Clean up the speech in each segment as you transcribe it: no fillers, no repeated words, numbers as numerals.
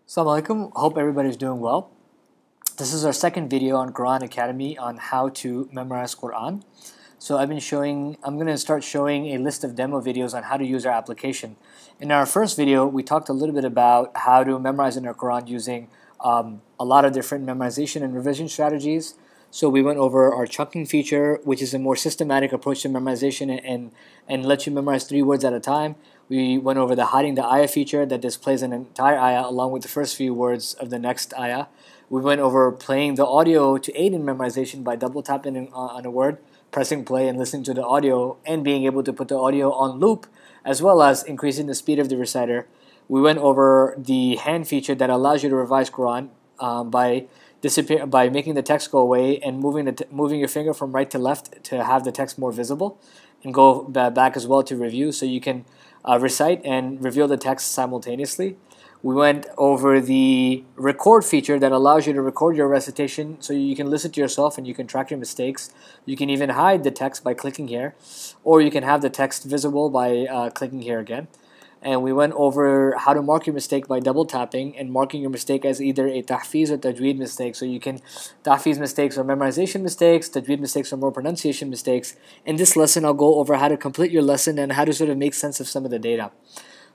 Assalamu alaikum. Hope everybody's doing well. This is our second video on Quran Academy on how to memorize Quran. So I'm going to start showing a list of demo videos on how to use our application. In our first video, we talked a little bit about how to memorize in our Quran using a lot of different memorization and revision strategies. So we went over our chunking feature, which is a more systematic approach to memorization and lets you memorize 3 words at a time. We went over the hiding the ayah feature that displays an entire ayah along with the first few words of the next ayah. We went over playing the audio to aid in memorization by double tapping on a word, pressing play and listening to the audio, and being able to put the audio on loop, as well as increasing the speed of the reciter. We went over the hand feature that allows you to revise Quran by making the text go away and moving your finger from right to left to have the text more visible, and go back as well to review so you can recite and reveal the text simultaneously. We went over the record feature that allows you to record your recitation so you can listen to yourself and you can track your mistakes. You can even hide the text by clicking here, or you can have the text visible by clicking here again. And we went over how to mark your mistake by double tapping and marking your mistake as either a tahfiz or tajweed mistake. So you can, tahfiz mistakes or memorization mistakes, tajweed mistakes or more pronunciation mistakes. In this lesson, I'll go over how to complete your lesson and how to sort of make sense of some of the data.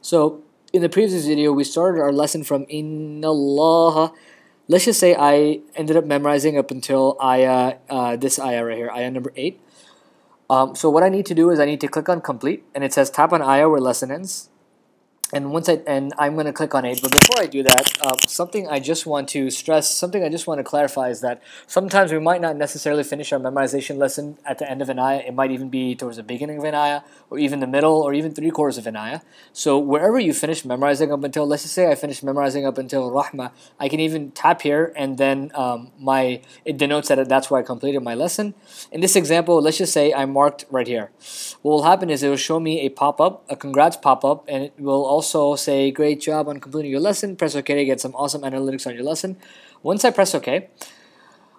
So in the previous video, we started our lesson from Insha'Allah. Let's just say I ended up memorizing up until this ayah right here, ayah number 8. So what I need to do is I need to click on complete, and it says tap on ayah where lesson ends. And I'm going to click on 8. But before I do that, something I just want to stress, something I just want to clarify is that sometimes we might not necessarily finish our memorization lesson at the end of an ayah. It might even be towards the beginning of an ayah, or even the middle, or even 3/4 of an ayah. So wherever you finish memorizing up until, let's just say I finished memorizing up until Rahma, I can even tap here, and then it denotes that that's where I completed my lesson. In this example, let's just say I marked right here. What will happen is it will show me a pop-up, a congrats pop-up, and it will also say great job on completing your lesson. Press OK to get some awesome analytics on your lesson. Once I press OK,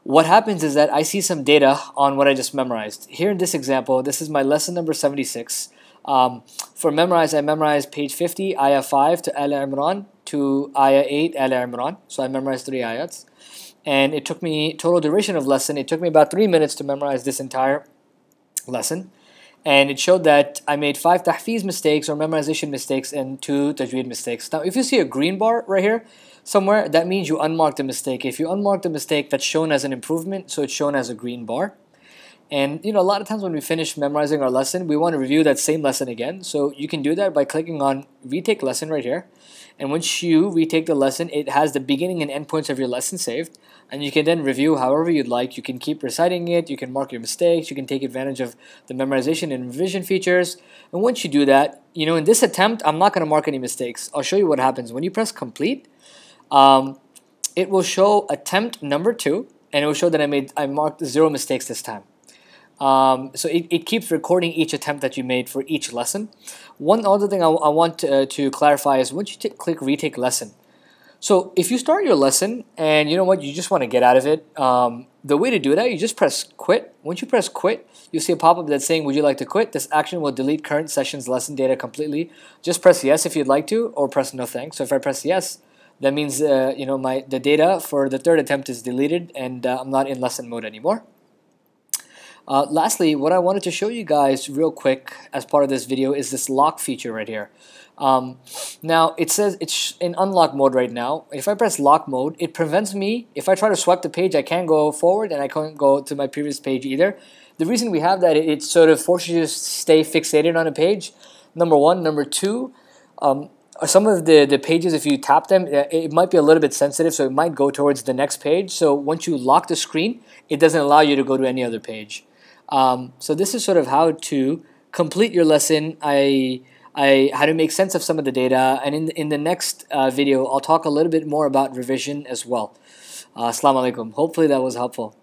what happens is that I see some data on what I just memorized. Here in this example, this is my lesson number 76. For memorize, I memorized page 50, ayah 5 to Al Imran to ayah 8, Al Imran. So I memorized 3 ayats. And it took me, total duration of lesson, it took me about 3 minutes to memorize this entire lesson. And it showed that I made 5 tahfiz mistakes or memorization mistakes and 2 tajweed mistakes. Now, if you see a green bar right here somewhere, that means you unmarked a mistake. If you unmarked a mistake, that's shown as an improvement, so it's shown as a green bar. And a lot of times when we finish memorizing our lesson, we want to review that same lesson again. So you can do that by clicking on retake lesson right here. And once you retake the lesson, it has the beginning and end points of your lesson saved. And you can then review however you'd like. You can keep reciting it, you can mark your mistakes, you can take advantage of the memorization and revision features. And once you do that, in this attempt, I'm not going to mark any mistakes. I'll show you what happens. When you press complete, it will show attempt number 2, and it will show that I marked 0 mistakes this time. So it keeps recording each attempt that you made for each lesson. One other thing I want to clarify is once you click retake lesson. So if you start your lesson and you just want to get out of it, the way to do that, you just press quit. Once you press quit, you'll see a pop-up that's saying, would you like to quit? This action will delete current session's lesson data completely. Just press yes if you'd like to, or press no thanks. So if I press yes, that means the data for the 3rd attempt is deleted and I'm not in lesson mode anymore. Lastly, what I wanted to show you guys real quick as part of this video is this lock feature right here. Now, it says it's in unlock mode right now. If I press lock mode, it prevents me. If I try to swipe the page, I can't go forward and I can't go to my previous page either. The reason we have that, it sort of forces you to stay fixated on a page, number 1. Number 2, some of the pages, if you tap them, it might be a little bit sensitive, so it might go towards the next page. So once you lock the screen, it doesn't allow you to go to any other page. So this is sort of how to complete your lesson. How to make sense of some of the data, and in the next video, I'll talk a little bit more about revision as well. Assalamu alaikum. Hopefully that was helpful.